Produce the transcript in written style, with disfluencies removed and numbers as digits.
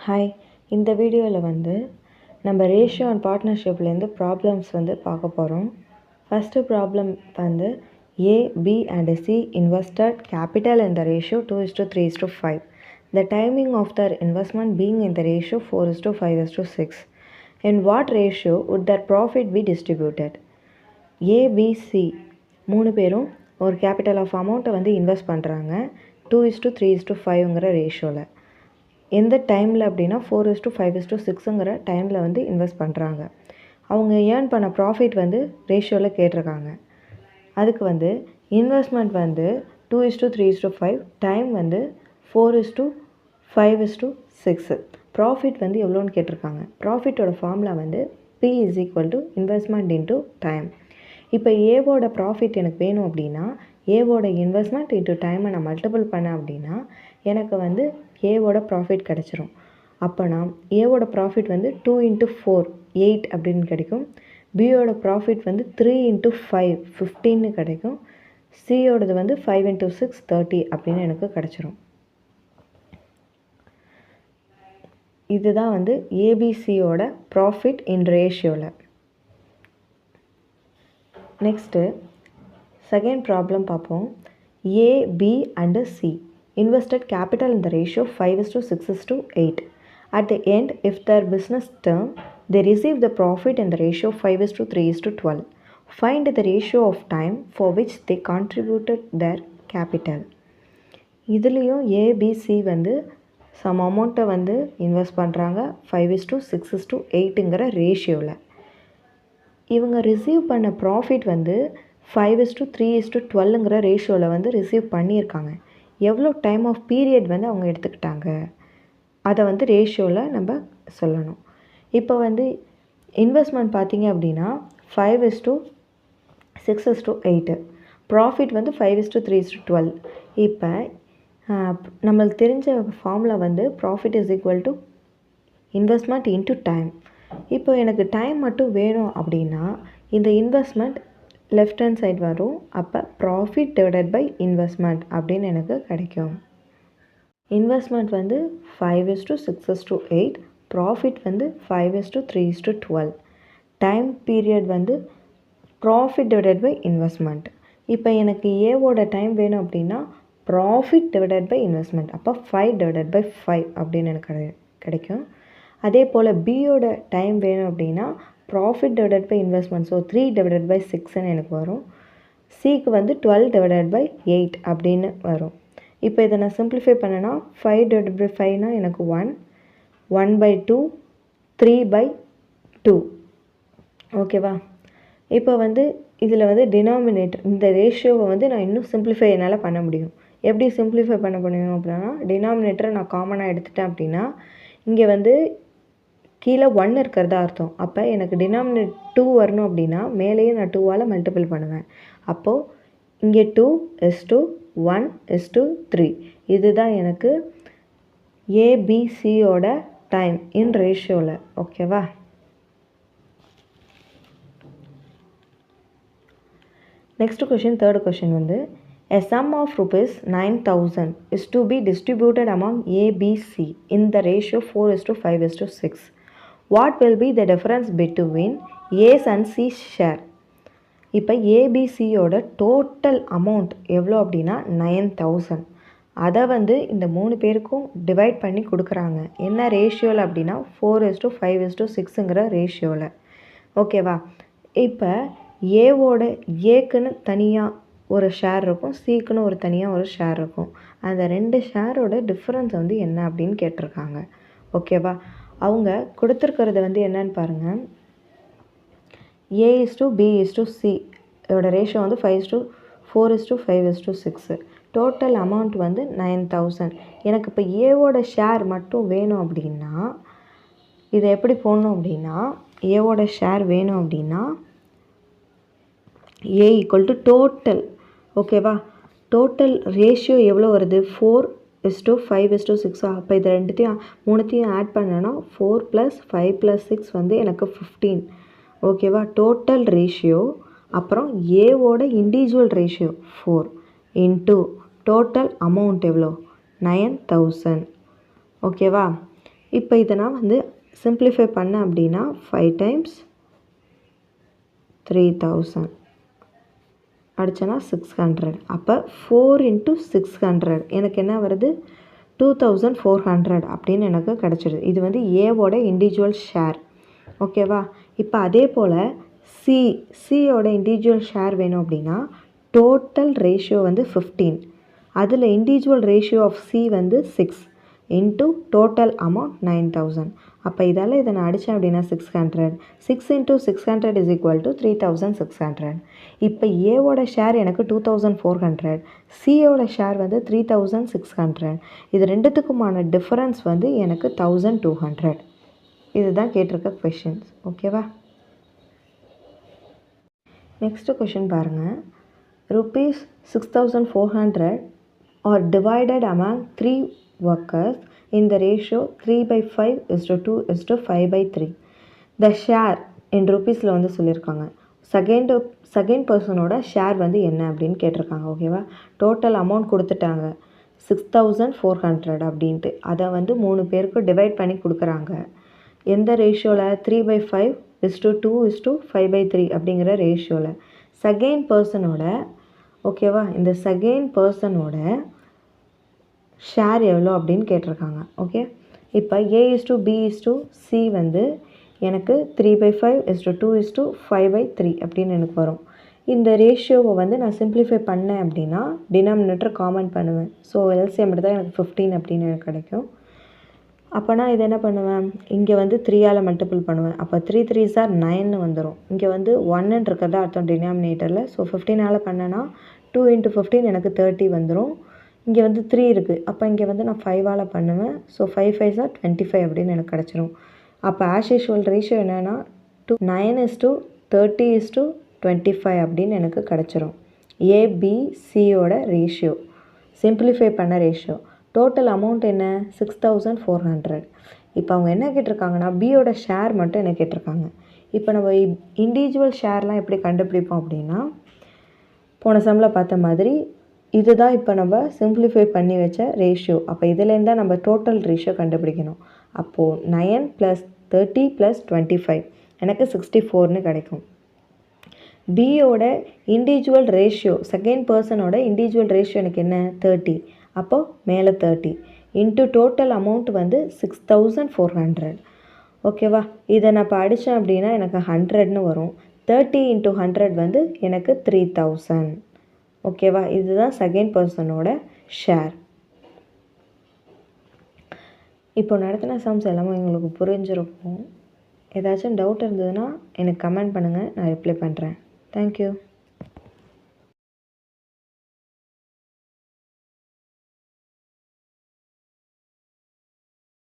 Hi, இந்த வீடியோவில் நம்ம ரேஷியோ அண்ட் பார்ட்னர்ஷிப்லேருந்து ப்ராப்ளம்ஸ் பார்க்க போகிறோம். First problem A, B and C invested capital in the ratio 2:3:5. The timing of their investment being in the ratio 4:5:6. In what ratio would their profit be distributed? A, B, C மூணு பேரும் ஒரு capital of அமௌண்ட்டை invest பண்ணுறாங்க 2:3:5ங்கிற ரேஷியோவில். எந்த டைமில் அப்படின்னா 4:5:6ங்கிற டைமில் இன்வெஸ்ட் பண்ணுறாங்க. அவங்க ஏர்ன் பண்ண ப்ராஃபிட் ரேஷியோவில் கேட்டிருக்காங்க. அதுக்கு இன்வெஸ்ட்மெண்ட் 2:3:5, டைம் 4:5:6. ப்ராஃபிட் எவ்வளோன்னு கேட்டிருக்காங்க. ப்ராஃபிட்டோட formula P is equal to investment into time. இப்போ ஏவோட ப்ராஃபிட் எனக்கு வேணும் அப்படின்னா ஏவோட இன்வெஸ்ட்மெண்ட் இன்ட்டு டைமை நான் மல்டிபிள் பண்ணேன் அப்படின்னா எனக்கு ஏவோட ப்ராஃபிட் கிடச்சிரும். அப்போனா ஏவோட ப்ராஃபிட் 2 × 4 8 அப்படின்னு கிடைக்கும். பியோட ப்ராஃபிட் 3 × 5 15 கிடைக்கும். சியோடது 5 × 6 30 அப்படின்னு எனக்கு கிடச்சிரும். இதுதான் ஏபிசியோட ப்ராஃபிட் இன் ரேஷியோவில். நெக்ஸ்ட்டு செகண்ட் ப்ராப்ளம் பார்ப்போம். A, B and C invested capital in the ratio 5:6:8. At the end, if their business term, they receive the profit in the ratio 5:3:12. Find the ratio of time for which they contributed their capital. இதுலேயும் ABC some அமௌண்ட்டை invest பண்ணுறாங்க 5:6:8ங்கிற ரேஷியோவில். இவங்க receive பண்ண profit 5:3:12ங்கிற ரேஷியோவில் receive பண்ணியிருக்காங்க. எவ்வளோ time of period அவங்க எடுத்துக்கிட்டாங்க அதை ரேஷியோவில் நம்ம சொல்லணும். இப்போ இன்வெஸ்ட்மெண்ட் பார்த்திங்க அப்படின்னா 5:6:8, ப்ராஃபிட் 5:3:12. இப்போ நம்மளுக்கு தெரிஞ்ச formula profit is equal to investment into time. இப்போ எனக்கு டைம் மட்டும் வேணும் அப்படின்னா இந்த இன்வெஸ்ட்மெண்ட் லெஃப்ட் ஹேண்ட் சைட் வரும். அப்போ ப்ராஃபிட் டிவைடட் பை இன்வெஸ்ட்மெண்ட் அப்படின்னு எனக்கு கிடைக்கும். Investment 5:6:8, profit 5:3:12. Time period profit divided by investment. இப்போ எனக்கு ஏவோட டைம் வேணும் அப்படின்னா ப்ராஃபிட் டிவைடட் பை இன்வெஸ்ட்மெண்ட், அப்போ 5/5 அப்படின்னு எனக்கு கிடைக்கும். அதே போல் பியோட டைம் வேணும் அப்படின்னா profit divided by investment, so 3/6ன்னு எனக்கு வரும். சிக்கு 12/8 அப்படின்னு வரும். இப்போ இதை நான் சிம்பிளிஃபை பண்ணேன்னா 5/5னா எனக்கு 1, 1/2, 3/2. ஓகேவா? இப்போ இதில் டினாமினேட்டர் இந்த ரேஷியோவை நான் இன்னும் சிம்பிளிஃபை என்னால் பண்ண முடியும். எப்படி சிம்பிளிஃபை பண்ண முடியும் அப்படின்னா டினாமினேட்டரை நான் காமனாக எடுத்துட்டேன் அப்படின்னா இங்கே கீழே 1 இருக்கிறதா அர்த்தம். அப்போ எனக்கு டினாமினேட் 2 வரணும் அப்படின்னா மேலேயே நான் 2ஆல் மல்டிபிள் பண்ணுவேன். அப்போது இங்கே 2:2, 1:3. இதுதான் எனக்கு ஏபிசியோட டைம் இன் ரேஷியோவில். ஓகேவா? Next question, third question a sum of rupees 9,000 is to be distributed among A, B, C in the ratio 4:5:6. What will be the difference between A's and C's share? இப்போ ஏபிசியோட total amount எவ்வளோ அப்படின்னா 9,000. அதை இந்த 3 பேருக்கும் divide பண்ணி கொடுக்குறாங்க. என்ன ரேஷியோவில் அப்படின்னா 4:5:6ங்கிற ரேஷியோவில். ஓகேவா? இப்போ ஏக்குன்னு தனியாக ஒரு ஷேர் இருக்கும், சிக்குன்னு ஒரு தனியாக ஒரு ஷேர் இருக்கும். அந்த 2 ஷேரோட டிஃப்ரென்ஸ் என்ன அப்படின்னு கேட்டிருக்காங்க. ஓகேவா? அவங்க கொடுத்துருக்கிறது என்னன்னு பாருங்கள். A:B:C இதோட ரேஷியோ 4:5:6. Total amount 9,000. எனக்கு இப்போ ஏவோட ஷேர் மட்டும் வேணும் அப்படின்னா இதை எப்படி போடணும் அப்படின்னா ஏவோட ஷேர் வேணும் அப்படின்னா A = டோட்டல். ஓகேவா? டோட்டல் ரேஷியோ எவ்வளோ வருது? 4:5:6. அப்போ இது 3த்தையும் ஆட் பண்ணேன்னா 4 + 5 + 6 எனக்கு 15. ஓகேவா? டோட்டல் ரேஷியோ அப்புறம் ஏவோட individual ratio 4 into total amount எவ்வளோ 9,000. ஓகேவா? இப்போ இதை நான் வந்து சிம்பிளிஃபை பண்ணேன் அப்படின்னா 5 டைம்ஸ் 3000 அடிச்சேன்னா 600. அப்போ 4 இன்ட்டு 600 எனக்கு என்ன வருது 2400 அப்படின்னு எனக்கு கிடச்சிடுது. இது வந்து ஏவோட இண்டிவிஜுவல் ஷேர். ஓகேவா? இப்போ அதே போல் சியோட இண்டிவிஜுவல் ஷேர் வேணும் அப்படின்னா டோட்டல் ரேஷியோ வந்து 15, அதில் இண்டிவிஜுவல் ரேஷியோ ஆஃப் சி வந்து 6 இன்ட்டு டோட்டல் அமௌண்ட் 9000. அப்போ இதால் இதை நான் அடித்தேன் அப்படின்னா 600. 6 இன்ட்டு 600 இஸ் ஈக்குவல் டு 3600. இப்போ ஏவோட ஷேர் எனக்கு 2400, சியோட ஷேர் வந்து 3600. இது ரெண்டுத்துக்குமான டிஃபரன்ஸ் வந்து எனக்கு 1200. இதுதான் கேட்டிருக்க கொஷின்ஸ். ஓகேவா? நெக்ஸ்ட்டு கொஷின் பாருங்கள். rupees 6400 are divided among 3 workers in the ratio 3/5:2:5/3. The share in rupeesல வந்து சொல்லியிருக்காங்க. செகண்ட் பர்சனோட ஷேர் வந்து என்ன அப்படின்னு கேட்டிருக்காங்க. ஓகேவா? டோட்டல் அமௌண்ட் கொடுத்துட்டாங்க 6400 அப்படின்ட்டு. அதை வந்து 3 பேருக்கு டிவைட் பண்ணி கொடுக்குறாங்க. எந்த ரேஷியோவில்? 3/5:2:5/3 அப்படிங்கிற ரேஷியோவில். செகண்ட் பர்சனோட ஓகேவா, இந்த செகண்ட் பர்சனோட ஷேர் எவ்வளோ அப்படின்னு கேட்டிருக்காங்க. ஓகே, இப்போ A:B:C வந்து எனக்கு 3/5:2:5/3 அப்படின்னு எனக்கு வரும். இந்த ரேஷியோவை வந்து நான் சிம்பிளிஃபை பண்ணேன் அப்படின்னா டினாமினேட்டர் காமன் பண்ணுவேன். ஸோ எல்சிஎம் எடுத்தால் எனக்கு 15 அப்படின்னு எனக்கு கிடைக்கும். அப்போ நான் இதை என்ன பண்ணுவேன், இங்கே வந்து 3ஆல் மல்டிபிள் பண்ணுவேன். அப்போ 3 3s are 9 வந்துடும். இங்கே வந்து 1 இருக்கிறதா அர்த்தம் டினாமினேட்டரில். ஸோ 15ஆல் பண்ணேன்னா 2 × 15 எனக்கு 30 வந்துடும். இங்கே வந்து 3 இருக்குது. அப்போ இங்கே வந்து நான் 5ஆல் பண்ணுவேன். ஸோ 5 5s are 25 அப்படின்னு எனக்கு கிடச்சிரும். அப்போ ஆஸ் யூஷுவல் ரேஷியோ என்னென்னா 9:30:25 அப்படின்னு எனக்கு கிடச்சிரும். ஏபிசியோட ரேஷியோ சிம்பிளிஃபை பண்ண ரேஷியோ. டோட்டல் அமௌண்ட் என்ன? 6400. இப்போ அவங்க என்ன கேட்டிருக்காங்கன்னா பியோட ஷேர் மட்டும் என்ன கேட்டிருக்காங்க. இப்போ நம்ம இண்டிவிஜுவல் ஷேர்லாம் எப்படி கண்டுபிடிப்போம் அப்படின்னா போன சம்மில் பார்த்த மாதிரி இதுதான் இப்போ நம்ம சிம்பிளிஃபை பண்ணி வச்ச ரேஷியோ. அப்போ இதுலேருந்து தான் நம்ம டோட்டல் ரேஷியோ கண்டுபிடிக்கணும். அப்போது 9 + 30 + 25 எனக்கு 64ன்னு கிடைக்கும். பியோட இண்டிவிஜுவல் ரேஷியோ, செகண்ட் பர்சனோட இண்டிவிஜுவல் ரேஷியோ எனக்கு என்ன? 30. அப்போது மேலே 30 இன்ட்டு டோட்டல் அமௌண்ட் வந்து 6400. ஓகேவா? இதை நான் இப்போ அடித்தேன் அப்படின்னா எனக்கு 100ன்னு வரும். 30 × 100 வந்து எனக்கு 3000. ஓகேவா? இதுதான் செகண்ட் பர்சனோட ஷேர். இப்போ நடத்தின சம்ஸ் எல்லாமே உங்களுக்கு புரிஞ்சிருக்கும். ஏதாச்சும் டவுட் இருந்ததுன்னா எனக்கு கமெண்ட் பண்ணுங்கள், நான் ரிப்ளை பண்ணுறேன். தேங்க்யூ.